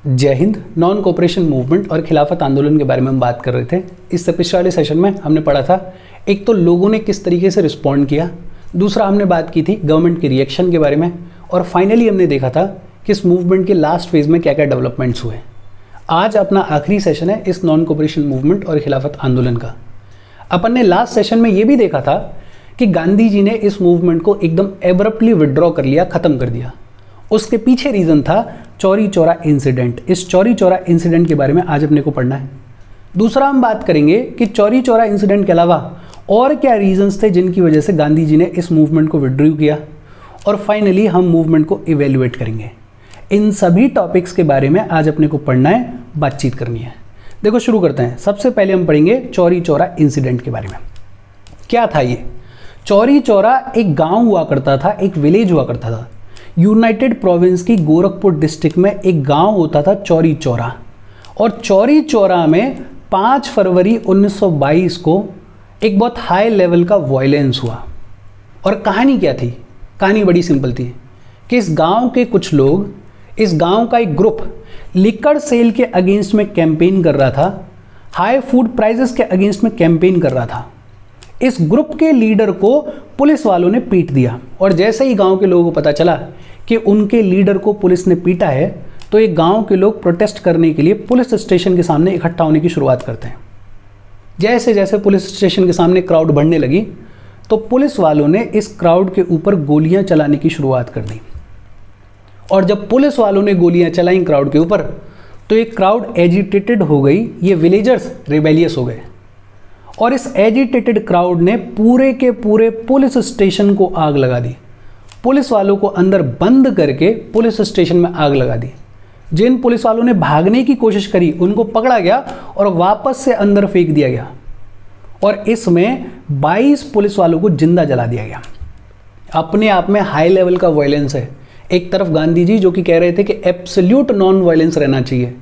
जय Hind. Non cooperation movement और खिलाफत आंदोलन के बारे में हम बात कर रहे थे। इससे पिछले वाले सेशन में हमने पढ़ा था एक तो लोगों ने किस तरीके से रिस्पॉन्ड किया, दूसरा हमने बात की थी गवर्नमेंट के रिएक्शन के बारे में, और फाइनली हमने देखा था कि इस मूवमेंट के लास्ट फेज में क्या क्या डेवलपमेंट्स हुए। आज अपना आखिरी सेशन है इस नॉन कोऑपरेशन मूवमेंट और खिलाफत आंदोलन का। अपन ने लास्ट सेशन में ये भी देखा था कि गांधी जी ने इस मूवमेंट को एकदम एब्रप्टली विड्रॉ कर लिया, ख़त्म कर दिया। उसके पीछे रीज़न था चौरी चौरा इंसिडेंट। इस चौरी चौरा इंसिडेंट के बारे में आज अपने को पढ़ना है। दूसरा हम बात करेंगे कि चौरी चौरा इंसिडेंट के अलावा और क्या रीजंस थे जिनकी वजह से गांधी जी ने इस मूवमेंट को विड्रॉ किया, और फाइनली हम मूवमेंट को इवेल्युएट करेंगे। इन सभी टॉपिक्स के बारे में आज अपने को पढ़ना है, बातचीत करनी है। देखो शुरू करते हैं। सबसे पहले हम पढ़ेंगे चौरी चौरा इंसिडेंट के बारे में। क्या था ये? चौरी चौरा एक गांव हुआ करता था, एक विलेज हुआ करता था। यूनाइटेड प्रोविंस की गोरखपुर डिस्ट्रिक्ट में एक गांव होता था चौरी चौरा, और चौरी चौरा में 5 फरवरी 1922 को एक बहुत हाई लेवल का वायलेंस हुआ। और कहानी क्या थी? कहानी बड़ी सिंपल थी कि इस गांव के कुछ लोग, इस गांव का एक ग्रुप लिकर सेल के अगेंस्ट में कैंपेन कर रहा था, हाई फूड प्राइसेस के अगेंस्ट में कैंपेन कर रहा था। इस ग्रुप के लीडर को पुलिस वालों ने पीट दिया, और जैसे ही गांव के लोगों को पता चला कि उनके लीडर को पुलिस ने पीटा है, तो ये गांव के लोग प्रोटेस्ट करने के लिए पुलिस स्टेशन के सामने इकट्ठा होने की शुरुआत करते हैं। जैसे जैसे पुलिस स्टेशन के सामने क्राउड बढ़ने लगी, तो पुलिस वालों ने इस क्राउड के ऊपर गोलियां चलाने की शुरुआत कर दी। और जब पुलिस वालों ने गोलियां चलाई क्राउड के ऊपर, तो ये क्राउड एजिटेटेड हो गई, ये विलेजर्स रिबेलियस हो गए, और इस एजिटेटेड क्राउड ने पूरे के पूरे पुलिस स्टेशन को आग लगा दी। पुलिस वालों को अंदर बंद करके पुलिस स्टेशन में आग लगा दी। जिन पुलिस वालों ने भागने की कोशिश करी उनको पकड़ा गया और वापस से अंदर फेंक दिया गया, और इसमें 22 पुलिस वालों को जिंदा जला दिया गया। अपने आप में हाई लेवल का वायलेंस है। एक तरफ गांधी जी जो कि कह रहे थे कि एब्सोल्यूट नॉन वायलेंस रहना चाहिए,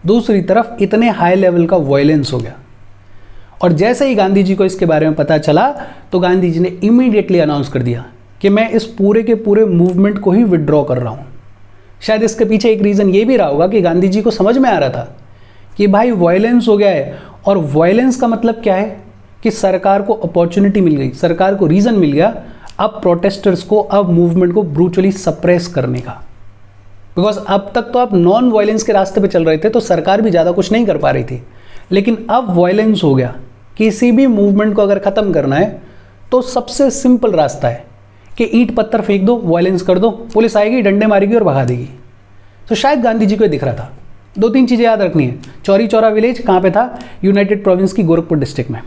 दूसरी तरफ इतने हाई लेवल का वायलेंस हो गया। और जैसे ही गांधी जी को इसके बारे में पता चला, तो गांधी जी ने इमीडिएटली अनाउंस कर दिया कि मैं इस पूरे के पूरे मूवमेंट को ही विड्रॉ कर रहा हूँ। शायद इसके पीछे एक रीज़न ये भी रहा होगा कि गांधी जी को समझ में आ रहा था कि भाई वायलेंस हो गया है, और वायलेंस का मतलब क्या है कि सरकार को अपॉर्चुनिटी मिल गई, सरकार को रीज़न मिल गया अब प्रोटेस्टर्स को, अब मूवमेंट को ब्रूचुअली सप्रेस करने का। बिकॉज अब तक तो आप नॉन वायलेंस के रास्ते पे चल रहे थे, तो सरकार भी ज़्यादा कुछ नहीं कर पा रही थी, लेकिन अब वायलेंस हो गया। किसी भी मूवमेंट को अगर ख़त्म करना है तो सबसे सिंपल रास्ता है कि ईंट पत्थर फेंक दो, वायलेंस कर दो, पुलिस आएगी, डंडे मारेगी और भगा देगी। तो शायद गांधी जी को दिख रहा था। 2-3 चीज़ें याद रखनी है। चौरी चौरा विलेज कहाँ पे था? यूनाइटेड प्रोविंस की गोरखपुर डिस्ट्रिक्ट में।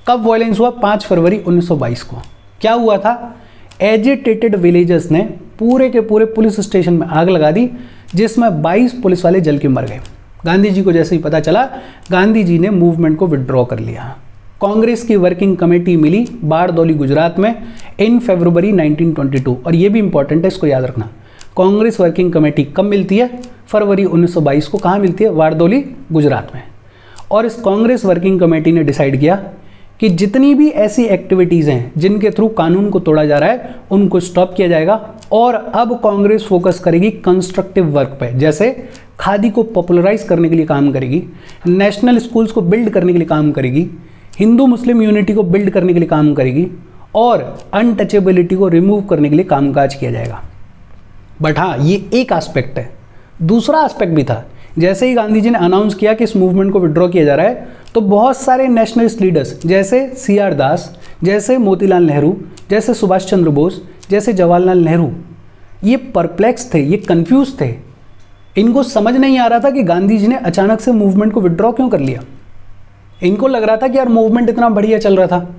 कब वायलेंस हुआ? 5 फरवरी 1922 को। क्या हुआ था? एजिटेटेड विलेजर्स ने पूरे के पूरे पुलिस स्टेशन में आग लगा दी, जिसमें 22 पुलिस वाले जल के मर गए। गांधी जी को जैसे ही पता चला, गांधी जी ने मूवमेंट को विड्रॉ कर लिया। कांग्रेस की वर्किंग कमेटी मिली बारदौली गुजरात में इन फरवरी 1922, और ये भी इंपॉर्टेंट है, इसको याद रखना। कांग्रेस वर्किंग कमेटी कब मिलती है? फरवरी 1922 को। कहाँ मिलती है? बारदौली गुजरात में। और इस कांग्रेस वर्किंग कमेटी ने डिसाइड किया कि जितनी भी ऐसी एक्टिविटीज़ हैं जिनके थ्रू कानून को तोड़ा जा रहा है, उनको स्टॉप किया जाएगा, और अब कांग्रेस फोकस करेगी कंस्ट्रक्टिव वर्क पे। जैसे खादी को पॉपुलराइज करने के लिए काम करेगी, नेशनल स्कूल्स को बिल्ड करने के लिए काम करेगी, हिंदू मुस्लिम यूनिटी को बिल्ड करने के लिए काम करेगी, और अनटचेबिलिटी को रिमूव करने के लिए कामकाज किया जाएगा। बट हाँ, ये एक एस्पेक्ट है। दूसरा एस्पेक्ट भी था। जैसे ही गांधी जी ने अनाउंस किया कि इस मूवमेंट को विड्रॉ किया जा रहा है, तो बहुत सारे नेशनलिस्ट लीडर्स जैसे CR दास, जैसे मोतीलाल नेहरू, जैसे सुभाष चंद्र बोस, जैसे जवाहरलाल नेहरू, ये परप्लेक्स थे, ये कंफ्यूज थे। इनको समझ नहीं आ रहा था कि गांधी जी ने अचानक से मूवमेंट को विड्रॉ क्यों कर लिया। इनको लग रहा था कि यार मूवमेंट इतना बढ़िया चल रहा था,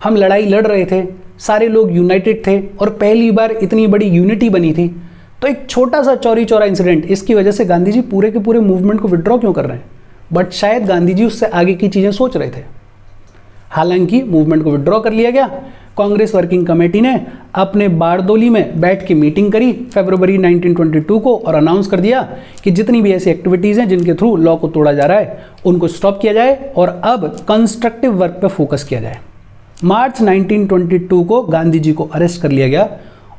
हम लड़ाई लड़ रहे थे, सारे लोग यूनाइटेड थे, और पहली बार इतनी बड़ी यूनिटी बनी थी। तो एक छोटा सा चौरी चौरा इंसिडेंट, इसकी वजह से गांधी जी पूरे के पूरे मूवमेंट को विड्रॉ क्यों कर रहे हैं? बट शायद गांधी जी उससे आगे की चीज़ें सोच रहे थे। हालांकि मूवमेंट को विड्रॉ कर लिया गया। कांग्रेस वर्किंग कमेटी ने अपने बारदौली में बैठ के मीटिंग करी फरवरी 1922 को, और अनाउंस कर दिया कि जितनी भी ऐसी एक्टिविटीज़ हैं जिनके थ्रू लॉ को तोड़ा जा रहा है, उनको स्टॉप किया जाए, और अब कंस्ट्रक्टिव वर्क पे फोकस किया जाए। मार्च 1922 को गांधी जी को अरेस्ट कर लिया गया,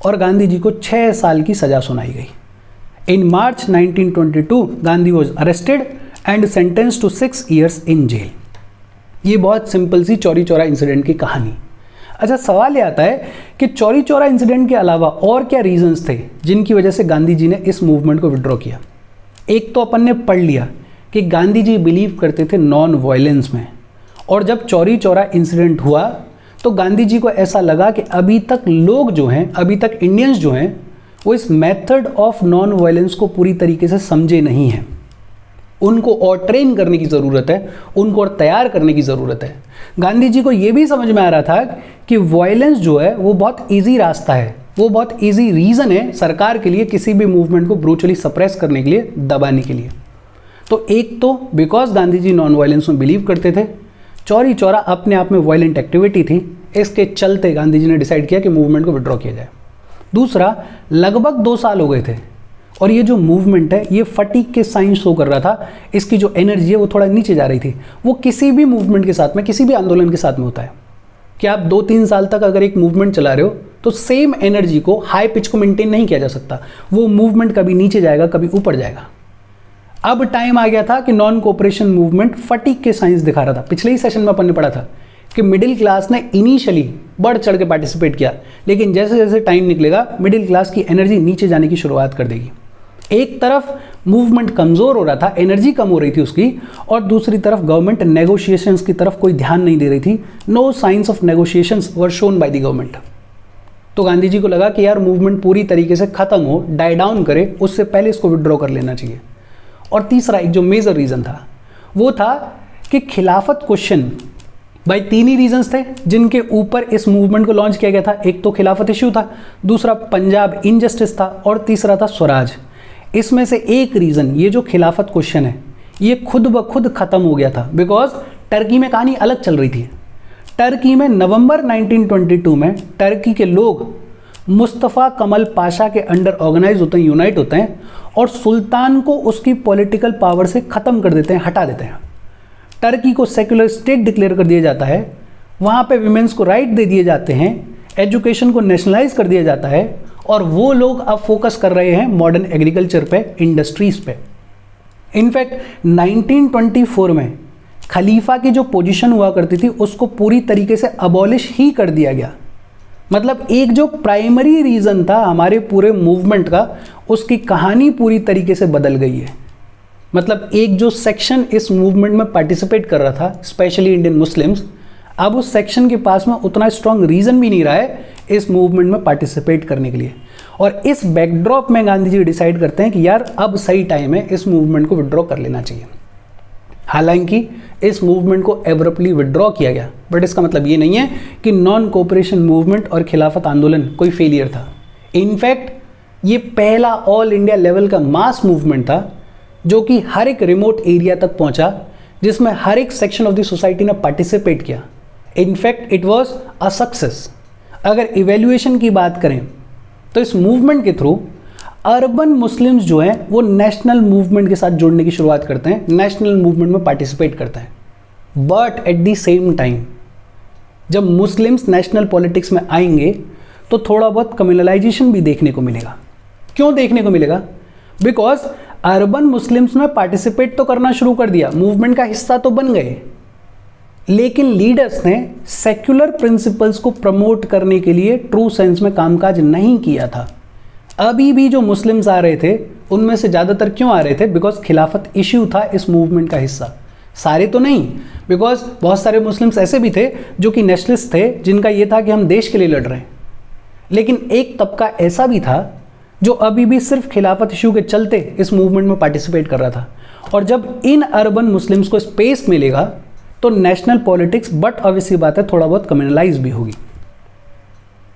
और गांधी जी को 6 साल की सज़ा सुनाई गई। In March 1922 Gandhi was arrested and sentence to 6 years in jail. ये बहुत सिंपल सी चौरी चौरा इंसिडेंट की कहानी। अच्छा, सवाल ये आता है कि चौरी चौरा इंसिडेंट के अलावा और क्या रीजंस थे जिनकी वजह से गांधी जी ने इस मूवमेंट को विड्रॉ किया। एक तो अपन ने पढ़ लिया कि गांधी जी बिलीव करते थे नॉन वायलेंस में, और जब चौरी चौरा इंसिडेंट हुआ तो गांधी जी को ऐसा लगा कि अभी तक लोग जो हैं, अभी तक इंडियंस जो हैं, वो इस मेथड ऑफ नॉन वायलेंस को पूरी तरीके से समझे नहीं हैं। उनको और ट्रेन करने की ज़रूरत है, उनको और तैयार करने की ज़रूरत है। गांधी जी को ये भी समझ में आ रहा था कि वायलेंस जो है वो बहुत ईजी रास्ता है, वो बहुत ईजी रीज़न है सरकार के लिए किसी भी मूवमेंट को ब्रूचली सप्रेस करने के लिए, दबाने के लिए। तो एक तो because Gandhi ji non violence में बिलीव करते थे, चौरी चौरा अपने आप में वायलेंट एक्टिविटी थी, इसके चलते गांधी जी ने डिसाइड किया कि मूवमेंट को विड्रॉ किया जाए। दूसरा, लगभग 2 साल हो गए थे और ये जो मूवमेंट है ये फटीग के साइन शो कर रहा था, इसकी जो एनर्जी है वो थोड़ा नीचे जा रही थी। वो किसी भी मूवमेंट के साथ में, किसी भी आंदोलन के साथ में होता है कि आप 2-3 साल तक अगर एक मूवमेंट चला रहे हो तो सेम एनर्जी को, हाई पिच को मेंटेन नहीं किया जा सकता। वो मूवमेंट कभी नीचे जाएगा, कभी ऊपर जाएगा। अब टाइम आ गया था कि नॉन कोऑपरेशन मूवमेंट फटीग के साइंस दिखा रहा था। पिछले ही सेशन में अपन ने पढ़ा था कि मिडिल क्लास ने इनिशियली बढ़ चढ़ के पार्टिसिपेट किया, लेकिन जैसे जैसे टाइम निकलेगा मिडिल क्लास की एनर्जी नीचे जाने की शुरुआत कर देगी। एक तरफ मूवमेंट कमज़ोर हो रहा था, एनर्जी कम हो रही थी उसकी, और दूसरी तरफ गवर्नमेंट नेगोशिएशंस की तरफ कोई ध्यान नहीं दे रही थी। No science of negotiations were shown by the government. तो गांधी जी को लगा कि यार मूवमेंट पूरी तरीके से खत्म हो, डाई डाउन करे, उससे पहले इसको विड्रॉ कर लेना चाहिए। और तीसरा एक जो मेजर रीज़न था वो था कि खिलाफत क्वेश्चन, भाई 3 ही रीजंस थे जिनके ऊपर इस मूवमेंट को लॉन्च किया गया था। एक तो खिलाफत इश्यू था, दूसरा पंजाब इनजस्टिस था, और तीसरा था स्वराज। इसमें से एक रीज़न, ये जो खिलाफत क्वेश्चन है, ये खुद ब खुद ख़त्म हो गया था बिकॉज टर्की में कहानी अलग चल रही थी। टर्की में नवंबर 1922 में टर्की के लोग मुस्तफ़ा कमल पाशा के अंडर ऑर्गेनाइज होते हैं, यूनाइट होते हैं, और सुल्तान को उसकी पॉलिटिकल पावर से ख़त्म कर देते हैं, हटा देते हैं। टर्की को सेक्युलर स्टेट डिक्लेयर कर दिया जाता है, वहाँ पे विमेंस को राइट दे दिए जाते हैं, एजुकेशन को नेशनलाइज कर दिया जाता है, और वो लोग अब फोकस कर रहे हैं मॉडर्न एग्रीकल्चर पे, इंडस्ट्रीज़ पे। इनफैक्ट 1924 में खलीफा की जो पोजीशन हुआ करती थी उसको पूरी तरीके से अबॉलिश ही कर दिया गया। मतलब एक जो प्राइमरी रीज़न था हमारे पूरे मूवमेंट का, उसकी कहानी पूरी तरीके से बदल गई है। मतलब एक जो सेक्शन इस मूवमेंट में पार्टिसिपेट कर रहा था, स्पेशली इंडियन मुस्लिम्स, अब उस सेक्शन के पास में उतना स्ट्रांग रीज़न भी नहीं रहा है इस मूवमेंट में पार्टिसिपेट करने के लिए। और इस बैकड्रॉप में गांधी जी डिसाइड करते हैं कि यार अब सही टाइम है, इस मूवमेंट को विड्रॉ कर लेना चाहिए। हालांकि इस मूवमेंट को एब्रप्टली विड्रॉ किया गया, बट इसका मतलब ये नहीं है कि नॉन कोऑपरेशन मूवमेंट और खिलाफत आंदोलन कोई फेलियर था। इनफैक्ट ये पहला ऑल इंडिया लेवल का मास मूवमेंट था जो कि हर एक रिमोट एरिया तक पहुंचा, जिसमें हर एक सेक्शन ऑफ द सोसाइटी ने पार्टिसिपेट किया। In fact it was a success. अगर इवेल्युएशन की बात करें तो इस मूवमेंट के थ्रू अर्बन मुस्लिम्स जो हैं वो नेशनल मूवमेंट के साथ जुड़ने की शुरुआत करते हैं, नेशनल मूवमेंट में पार्टिसिपेट करते हैं। But at the same time जब मुस्लिम्स नेशनल पॉलिटिक्स में आएंगे तो थोड़ा बहुत कम्युनलाइजेशन भी देखने को मिलेगा। क्यों देखने को मिलेगा? बिकॉज अर्बन मुस्लिम्स में पार्टिसिपेट तो करना शुरू कर दिया, मूवमेंट का हिस्सा तो बन गए, लेकिन लीडर्स ने सेक्युलर प्रिंसिपल्स को प्रमोट करने के लिए ट्रू सेंस में कामकाज नहीं किया था। अभी भी जो मुस्लिम्स आ रहे थे उनमें से ज़्यादातर क्यों आ रहे थे? बिकॉज खिलाफत इश्यू था इस मूवमेंट का हिस्सा। सारे तो नहीं, बिकॉज बहुत सारे मुस्लिम्स ऐसे भी थे जो कि नेशनलिस्ट थे, जिनका ये था कि हम देश के लिए लड़ रहे हैं। लेकिन एक तबका ऐसा भी था जो अभी भी सिर्फ खिलाफत इशू के चलते इस मूवमेंट में पार्टिसिपेट कर रहा था। और जब इन अर्बन मुस्लिम्स को स्पेस मिलेगा तो नेशनल पॉलिटिक्स, बट ऑब्वियसली बात है, थोड़ा बहुत कम्युनलाइज भी होगी।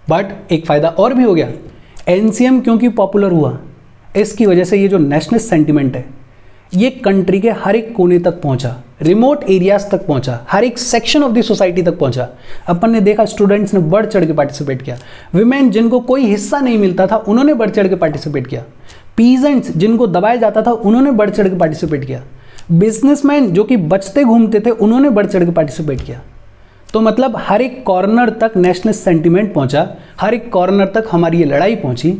बट एक फ़ायदा और भी हो गया, एनसीएम क्योंकि पॉपुलर हुआ, इसकी वजह से ये जो नेशनलिस्ट सेंटिमेंट है ये कंट्री के हर एक कोने तक पहुंचा, रिमोट एरियाज तक पहुंचा, हर एक सेक्शन ऑफ द सोसाइटी तक पहुंचा। अपन ने देखा स्टूडेंट्स ने बढ़ चढ़ के पार्टिसिपेट किया, विमेन जिनको कोई हिस्सा नहीं मिलता था उन्होंने बढ़ चढ़ के पार्टिसिपेट किया, पीजेंट्स जिनको दबाया जाता था उन्होंने बढ़ चढ़ के पार्टिसिपेट किया, बिजनेसमैन जो कि बचते घूमते थे उन्होंने बढ़ चढ़ के पार्टिसिपेट किया। तो मतलब हर एक कॉर्नर तक नेशनलिस्ट सेंटिमेंट पहुंचा, हर एक कॉर्नर तक हमारी ये लड़ाई पहुंची।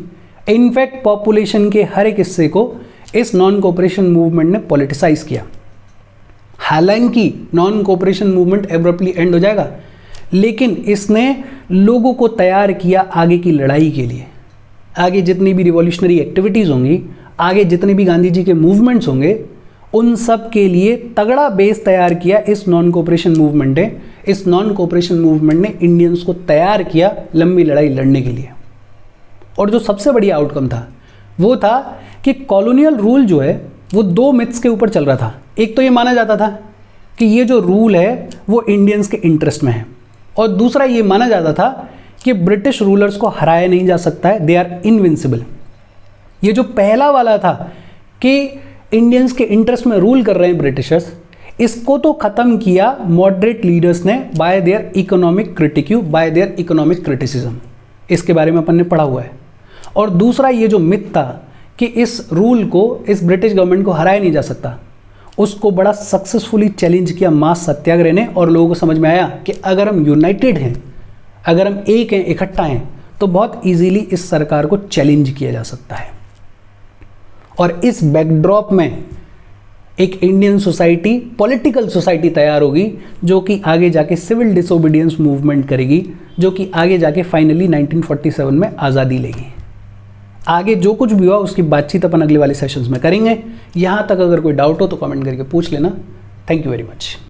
इनफैक्ट पॉपुलेशन के हर एक हिस्से को इस नॉन कोऑपरेशन मूवमेंट ने पॉलिटिसाइज किया। हालांकि non cooperation movement abruptly and हो जाएगा, लेकिन इसने लोगों को तैयार किया आगे की लड़ाई के लिए। आगे जितनी भी रिवॉल्यूशनरी एक्टिविटीज़ होंगी, आगे जितने भी गांधी जी के मूवमेंट्स होंगे, उन सब के लिए तगड़ा बेस तैयार किया इस नॉन कोऑपरेशन मूवमेंट ने। इस नॉन कोऑपरेशन मूवमेंट ने इंडियंस को तैयार किया लंबी लड़ाई लड़ने के लिए। और जो सबसे बढ़िया आउटकम था वो था कि कॉलोनियल रूल जो है वो दो मिथ्स के ऊपर चल रहा था। एक तो ये माना जाता था कि ये जो रूल है वो इंडियंस के इंटरेस्ट में है, और दूसरा ये माना जाता था कि ब्रिटिश रूलर्स को हराया नहीं जा सकता है, दे आर इनविंसिबल। ये जो पहला वाला था कि इंडियंस के इंटरेस्ट में रूल कर रहे हैं ब्रिटिशर्स, इसको तो ख़त्म किया मॉडरेट लीडर्स ने by their economic critique, by their economic criticism. इसके बारे में अपन ने पढ़ा हुआ है। और दूसरा ये जो मिथ था कि इस रूल को, इस ब्रिटिश गवर्नमेंट को हराया नहीं जा सकता, उसको बड़ा सक्सेसफुली चैलेंज किया मास सत्याग्रह ने, और लोगों को समझ में आया कि अगर हम यूनाइटेड हैं, अगर हम एक हैं, इकट्ठा हैं, तो बहुत इजीली इस सरकार को चैलेंज किया जा सकता है। और इस बैकड्रॉप में एक इंडियन सोसाइटी, पॉलिटिकल सोसाइटी तैयार होगी जो कि आगे जाके सिविल डिसोबीडियंस मूवमेंट करेगी, जो कि आगे जाके फाइनली 1947 में आज़ादी लेगी। आगे जो कुछ भी हुआ उसकी बातचीत अपन अगले वाले सेशंस में करेंगे। यहाँ तक अगर कोई डाउट हो तो कमेंट करके पूछ लेना। Thank you very much.